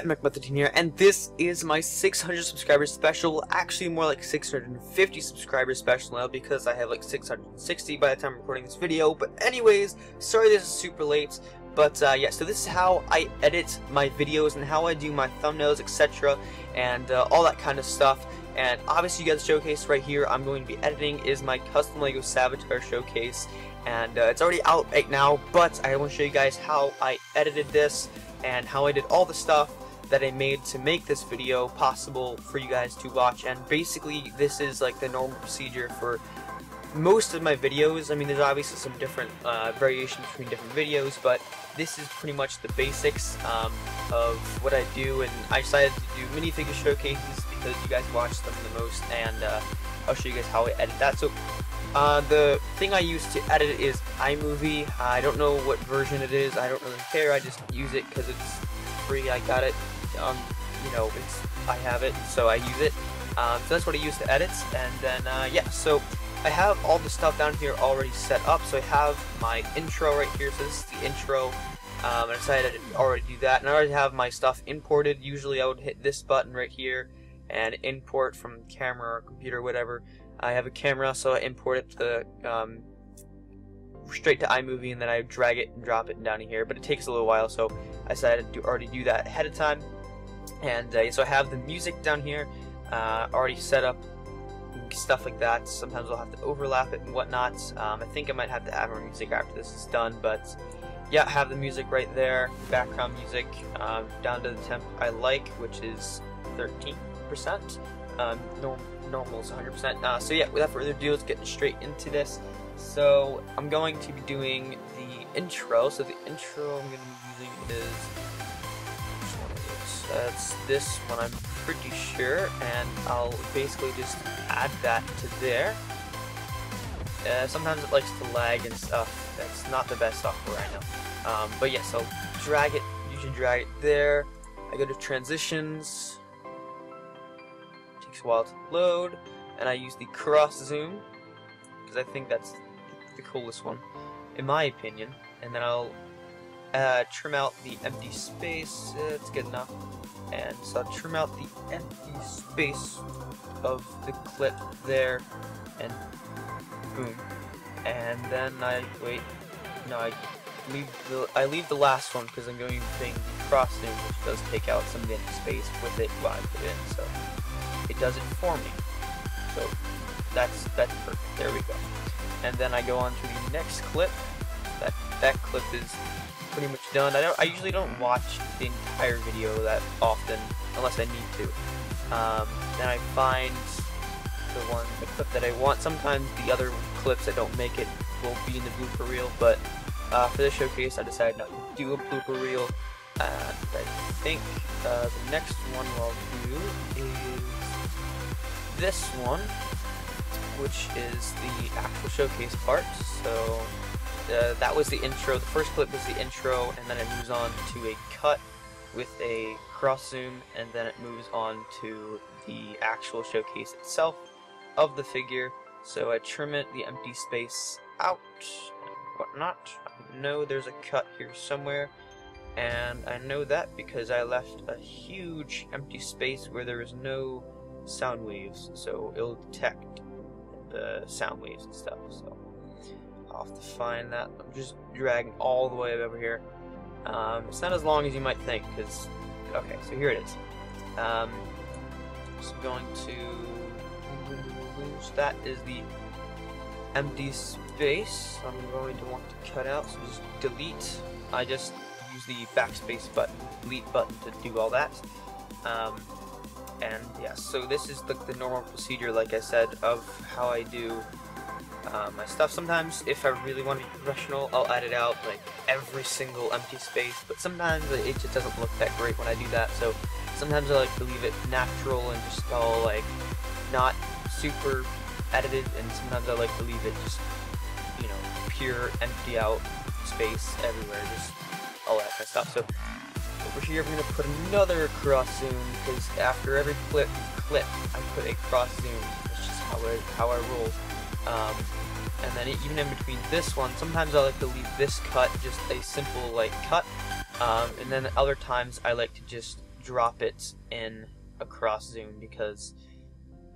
McMethadine here, and this is my 600 subscribers special. Actually, more like 650 subscribers special now because I have like 660 by the time I'm recording this video. But anyways, sorry this is super late. But yeah, so this is how I edit my videos and how I do my thumbnails, etc. and all that kind of stuff. And obviously you got the showcase right here. I'm going to be editing is my custom LEGO Saboteur showcase, and it's already out right now. But I want to show you guys how I edited this and how I did all the stuff that I made to make this video possible for you guys to watch. And basically this is like the normal procedure for most of my videos. I mean, there's obviously some different variations between different videos, but this is pretty much the basics of what I do. And I decided to do minifigure showcases because you guys watch them the most, and I'll show you guys how I edit that. So the thing I use to edit it is iMovie. I don't know what version it is. I don't really care. I just use it because it's free. I got it. You know, I have it, so I use it. So that's what I use to edit. And then yeah, so I have all the stuff down here already set up. So I have my intro right here. So this is the intro. I decided to already do that, and I already have my stuff imported. Usually I would hit this button right here and import from camera or computer or whatever. I have a camera, so I import it to straight to iMovie, and then I drag it and drop it down here. But it takes a little while, so I decided to already do that ahead of time. And so I have the music down here already set up, stuff like that. Sometimes I'll have to overlap it and whatnot. I think I might have to add more music after this is done, but yeah, I have the music right there, background music, down to the temp I like, which is 13%. Normal is 100%. So yeah, without further ado, let's get straight into this. So I'm going to be doing the intro. So the intro I'm going to be using is, which one is it? That's this one, I'm pretty sure, and I'll basically just add that to there. Sometimes it likes to lag and stuff. That's not the best software I know. But yes, I'll drag it. You should drag it there. I go to transitions. Takes a while to load, and I use the cross zoom because I think that's the coolest one, in my opinion. And then I'll trim out the empty space. It's good enough. And so I'll trim out the empty space of the clip there, and boom. And then I leave the last one because I'm going to be putting the cross zoom, which does take out some of the empty space with it while I put it in. So it does it for me. So that's perfect. There we go. And then I go on to the next clip. That clip is pretty much done. I usually don't watch the entire video that often unless I need to. Then I find the clip that I want. Sometimes the other clips that don't make it will be in the blooper reel, but for this showcase I decided not to do a blooper reel. And I think the next one I'll do is this one, which is the actual showcase part. So that was the intro. The first clip was the intro, and then it moves on to a cut with a cross zoom, and then it moves on to the actual showcase itself of the figure. So I trim it, the empty space out and whatnot. I know there's a cut here somewhere, and I know that because I left a huge empty space where there is no sound waves, so it'll detect the sound waves and stuff. So I'll have to find that. I'm just dragging all the way over here. It's not as long as you might think, because okay, so here it is. So I'm going to that is the empty space I'm going to want to cut out, so just delete. I just use the backspace button, delete button to do all that. And yeah, so this is the normal procedure, like I said, of how I do my stuff. Sometimes, if I really want to be professional, I'll edit out like every single empty space, but sometimes it just doesn't look that great when I do that. So sometimes I like to leave it natural and just all like not super edited, and sometimes I like to leave it just, you know, pure empty out space everywhere, just all that kind of stuff. So over here I'm going to put another cross zoom, because after every clip I put a cross zoom. That's just how I roll. And then even in between this one, sometimes I like to leave this cut just a simple like cut, and then other times I like to just drop it in a cross zoom because,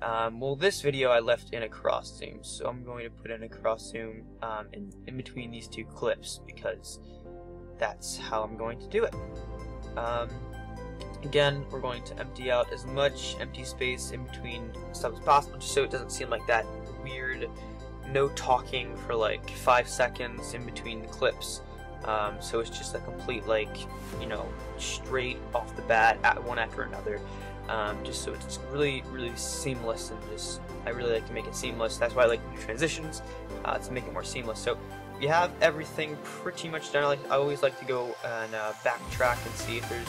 well, this video I left in a cross zoom, so I'm going to put in a cross zoom in between these two clips because that's how I'm going to do it. Again, we're going to empty out as much empty space in between stuff as possible, just so it doesn't seem like that weird no talking for like 5 seconds in between the clips. So it's just a complete, like, you know, straight off the bat at one after another. Just so it's really seamless, and just I really like to make it seamless. That's why I like to do transitions, to make it more seamless. So you have everything pretty much done. I always like to go and backtrack and see if there's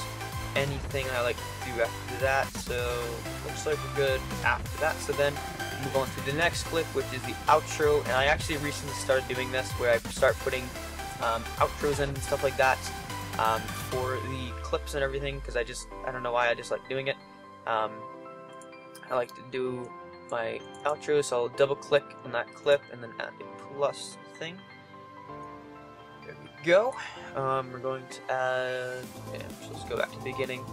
anything I like to do after that. So looks like we're good after that. So then move on to the next clip, which is the outro. And I actually recently started doing this, where I start putting outros in and stuff like that for the clips and everything, because I don't know why, I just like doing it. I like to do my outro, so I'll double click on that clip and then add a plus thing. There we go. We're going to add, so let's go back to the beginning.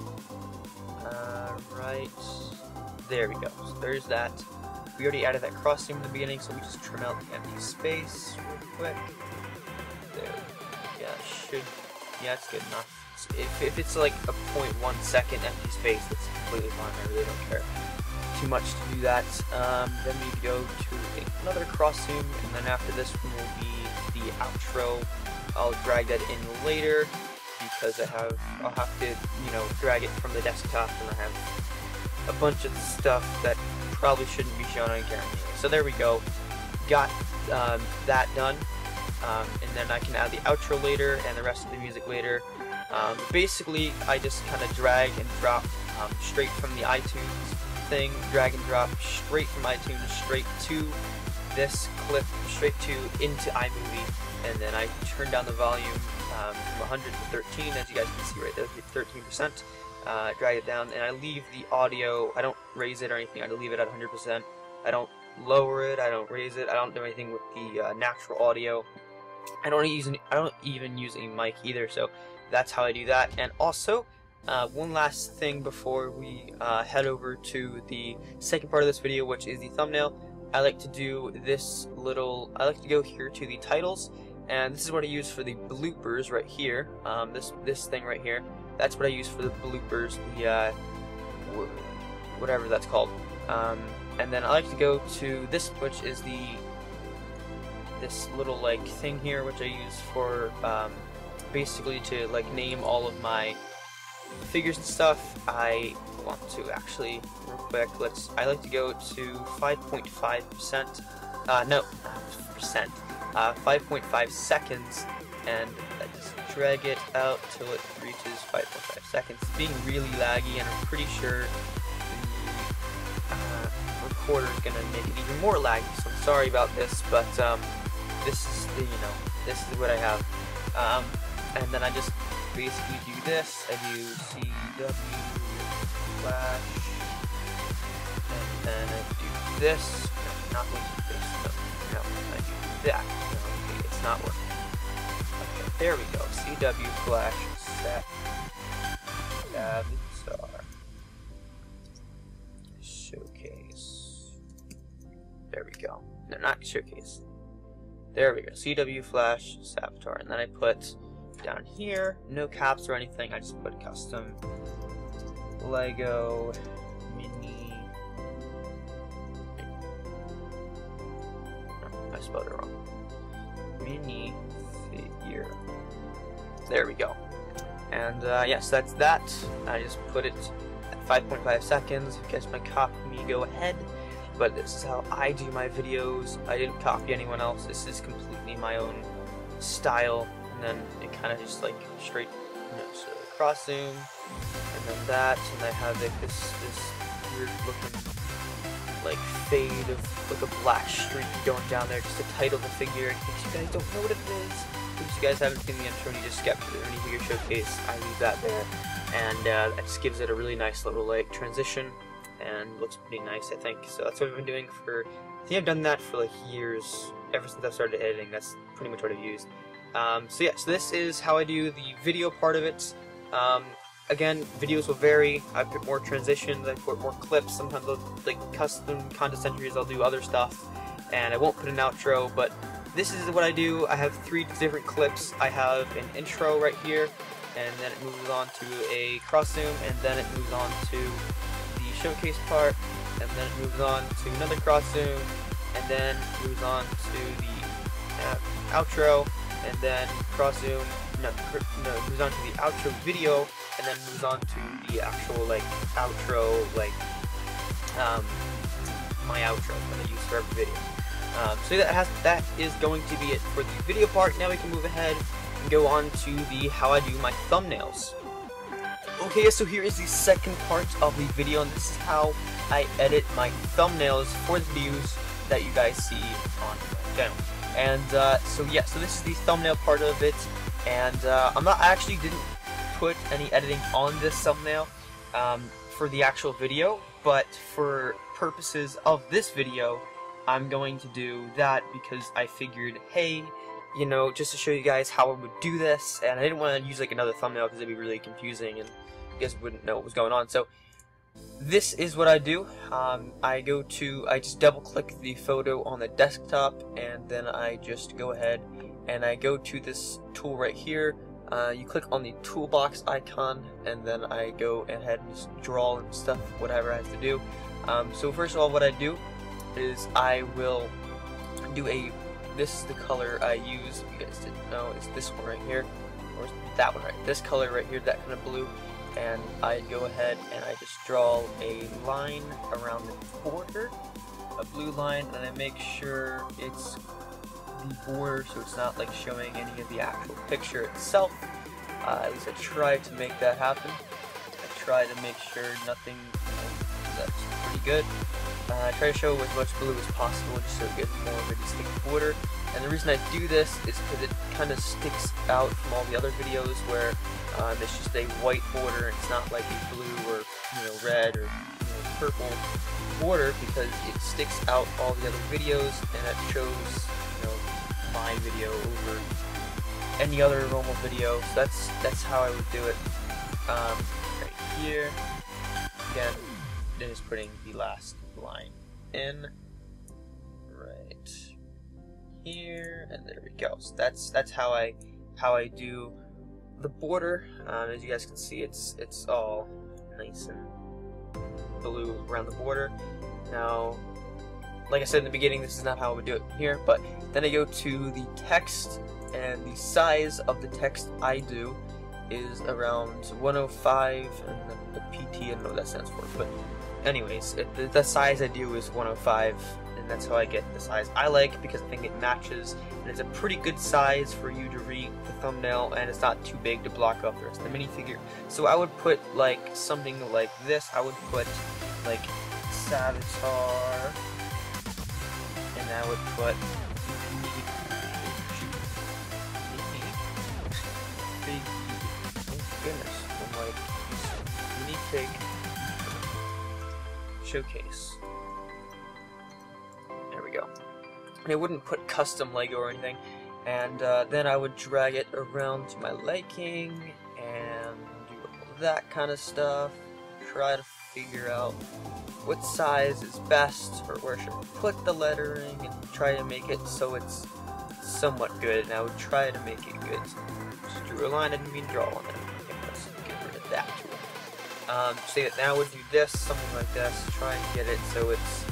Right there we go. So there's that. We already added that cross seam in the beginning, so we just trim out the empty space real quick. There. Yeah, it's good enough. If it's like a 0.1 second empty space, that's completely fine. I really don't care too much to do that. Then we go to another cross zoom, and then after this one will be the outro. I'll drag that in later because I'll have to, you know, drag it from the desktop, and I have a bunch of stuff that probably shouldn't be shown on camera. So there we go. Got that done. And then I can add the outro later and the rest of the music later. Basically, I just kind of drag and drop straight from the iTunes thing, drag and drop straight from iTunes, straight to this clip, straight to into iMovie, and then I turn down the volume from 100 to 13, as you guys can see right there, 13%. Drag it down, and I leave the audio. I don't raise it or anything. I leave it at 100%. I don't lower it. I don't raise it. I don't do anything with the natural audio. I don't even use a mic either, so that's how I do that. And also, one last thing before we head over to the second part of this video, which is the thumbnail. I like to do this little, I like to go here to the titles, and this is what I use for the bloopers right here. This thing right here, that's what I use for the bloopers, the whatever that's called. And then I like to go to this, which is this little like thing here, which I use for basically to like name all of my figures and stuff. I want to actually real quick. I like to go to 5.5%. No, percent. 5.5 seconds, and I just drag it out till it reaches 5.5 seconds. It's being really laggy, and I'm pretty sure the recorder is gonna make it even more laggy. So I'm sorry about this, but this is the, this is what I have. And then I just basically do this. I do CW flash, and then I do this. I'm not going to do this. No, I do that. No, okay, it's not working. Okay, there we go. CW flash set avatar showcase. There we go. No, not showcase. There we go. CW flash avatar, and then I put down here, no caps or anything. I just put custom Lego mini. I spelled it wrong. Mini figure. There we go. And yes, that's that. I just put it at 5.5 seconds. If you guys want to copy me, go ahead. But this is how I do my videos. I didn't copy anyone else. This is completely my own style. And then it kind of just like straight, so cross zoom, and then that, and I have like this weird looking like fade of like a black streak going down there just to title the figure in case you guys don't know what it is. If you guys haven't seen the intro and you just skipped to the mini figure showcase, I leave that there, and that just gives it a really nice little like transition and looks pretty nice, I think. So that's what I've been doing for, I think I've done that for like years, ever since I've started editing. That's pretty much what I've used. So yeah, so this is how I do the video part of it. again, videos will vary. I put more transitions, I put more clips, sometimes I'll like custom content entries, I'll do other stuff, and I won't put an outro, but this is what I do. I have 3 different clips. I have an intro right here, and then it moves on to a cross zoom, and then it moves on to the showcase part, and then it moves on to another cross zoom, and then moves on to the outro, and then cross zoom, no, moves on to the outro video, and then moves on to the actual like outro, like my outro that I use for every video. So that is going to be it for the video part. Now we can move ahead and go on to the how I do my thumbnails. Okay, so here is the second part of the video, and this is how I edit my thumbnails for the videos that you guys see on my channel. And so this is the thumbnail part of it, and I actually didn't put any editing on this thumbnail for the actual video, but for purposes of this video, I'm going to do that because I figured, hey, you know, just to show you guys how I would do this, and I didn't want to use like another thumbnail because it'd be really confusing and you guys wouldn't know what was going on. So this is what I do. I just double click the photo on the desktop, and then I just go ahead and I go to this tool right here. You click on the toolbox icon, and then I go ahead and just draw and stuff, whatever I have to do. So first of all, what I do is I will do this is the color I use, if you guys didn't know, it's this one right here, or that one right, this color right here, that kind of blue, and I go ahead and I just draw a line around the border, a blue line, and I make sure it's the border so it's not like showing any of the actual picture itself. At least I try to make that happen. I try to make sure nothing, that's pretty good. I try to show as much blue as possible just so it gets more of a distinct border. And the reason I do this is because it kind of sticks out from all the other videos where it's just a white border and it's not like a blue or red or purple border, because it sticks out all the other videos and it shows my video over any other normal video. So that's how I would do it. Right here, again, then just putting the last line in right here, and there we go. So that's how I do the border. As you guys can see, it's all nice and blue around the border. Now, like I said in the beginning, this is not how I would do it here, but then I go to the text, and the size of the text I do is around 105, and then the PT, I don't know what that stands for, but anyways, the size I do is 105, and that's how I get the size I like, because I think it matches, and it's a pretty good size for you to read the thumbnail, and it's not too big to block off the rest of the minifigure. So I would put like something like this. I would put like Savitar, and I would put minifig showcase. There we go. And I wouldn't put custom Lego or anything, and then I would drag it around to my liking and do all that kind of stuff. Try to figure out what size is best, or where should I put the lettering, and try to make it so it's somewhat good. And I would try to make it good. So just drew a line, I didn't mean draw on it. Okay, let's get rid of that tool. Say that now I would do this, something like this, try and get it so it's,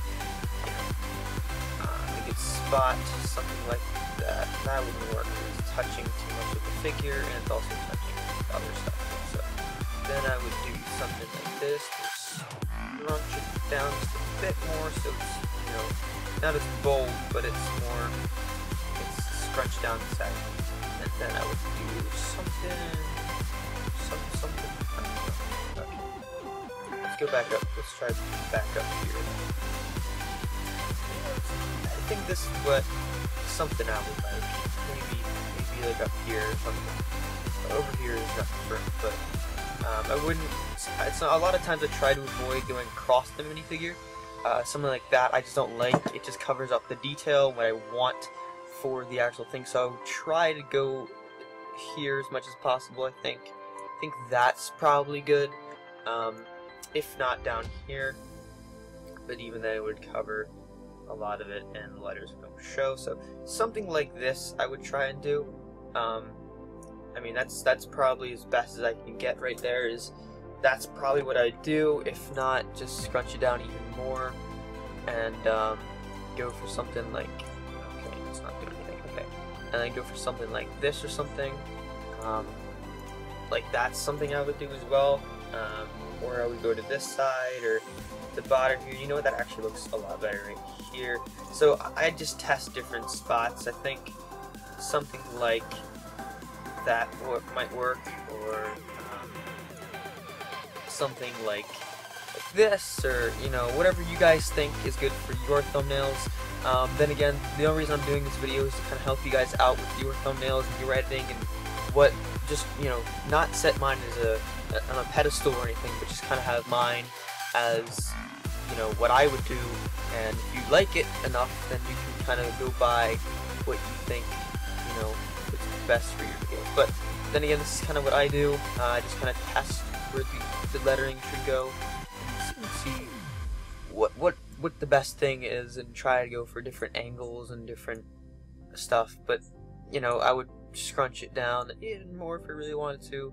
a good spot, something like that. That wouldn't work, it's touching too much of the figure, and it's also touching other stuff. So then I would do something like this, just crunch it down just a bit more so it's, not as bold, but it's scrunched down the side. And then I would do something, go back up. Let's try back up here. I think this is something I would like. Maybe like up here or something. Over here is not different, but I wouldn't. It's not, a lot of times I try to avoid going across the minifigure. Something like that I just don't like. It just covers up the detail what I want for the actual thing. So I would try to go here as much as possible, I think. think that's probably good. If not down here, but even then it would cover a lot of it and the letters don't show. So something like this I would try and do. I mean, that's probably as best as I can get right there. That's probably what I do. If not, just scrunch it down even more and go for something like, okay, it's not doing anything, okay, and then go for something like this or something. Like that's something I would do as well. Or I would go to this side or the bottom here. You know what, that actually looks a lot better right here. So I just test different spots. I think something like that might work, or something like this, or you know, whatever you guys think is good for your thumbnails. Then again, the only reason I'm doing this video is to kind of help you guys out with your thumbnails and your editing and what, just, you know, not set mine as on a pedestal or anything, but just kind of have mine as, you know, what I would do, and if you like it enough, then you can kind of go by what you think, you know, is best for your video. But then again, this is kind of what I do. I just kind of test where the lettering should go and see what the best thing is, and try to go for different angles and different stuff. But you know, I would scrunch it down even more if I really wanted to.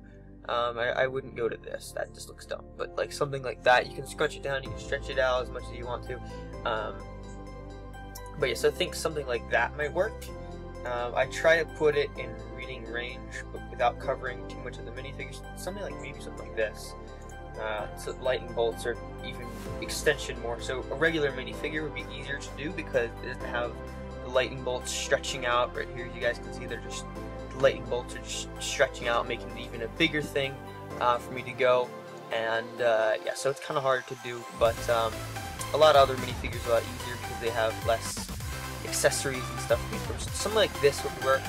I wouldn't go to this, that just looks dumb, but like something like that, you can scrunch it down, you can stretch it out as much as you want to. But yeah, so I think something like that might work. I try to put it in reading range, but without covering too much of the minifigures. Something like, maybe something like this. So lightning bolts or even extension more. So a regular minifigure would be easier to do because it doesn't have the lightning bolts stretching out right here. You guys can see they're just, the lightning bolts are just stretching out, making it even a bigger thing for me to go. And yeah, so it's kind of hard to do, but a lot of other minifigures are a lot easier because they have less accessories and stuff. Something like this would work.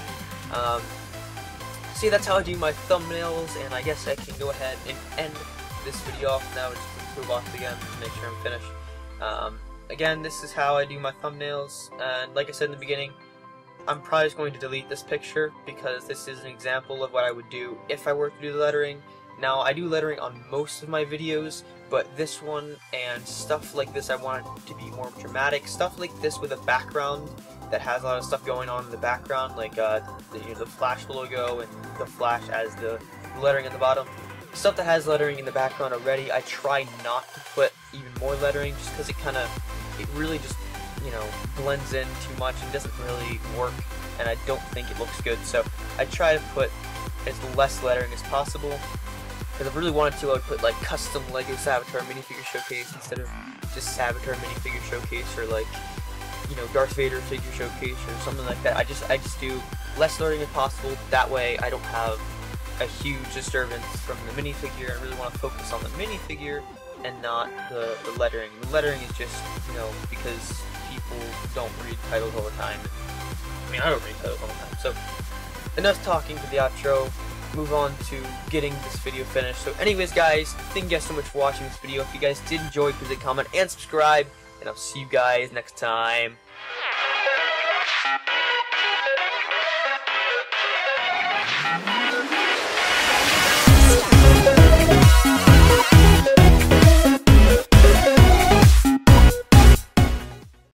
See, that's how I do my thumbnails, and I guess I can go ahead and end this video off now. Just move off again to make sure I'm finished. Again, this is how I do my thumbnails, and like I said in the beginning, I'm probably just going to delete this picture because this is an example of what I would do if I were to do the lettering. Now, I do lettering on most of my videos, but this one and stuff like this, I want it to be more dramatic. Stuff like this with a background that has a lot of stuff going on in the background, like the Flash logo and the Flash as the lettering at the bottom. Stuff that has lettering in the background already, I try not to put even more lettering just because it really just, you know, blends in too much and doesn't really work, and I don't think it looks good. So I try to put as less lettering as possible. Because if I really wanted to, I would put like custom LEGO Savitar minifigure showcase instead of just Savitar minifigure showcase, or like, you know, Darth Vader figure showcase or something like that. I just do less lettering if possible. That way I don't have a huge disturbance from the minifigure. I really want to focus on the minifigure and not the lettering. The lettering is just, you know, because people don't read titles all the time. I mean, I don't read titles all the time. So enough talking for the outro. Move on to getting this video finished. So anyways, guys, thank you guys so much for watching this video. If you guys did enjoy, please comment and subscribe, and I'll see you guys next time.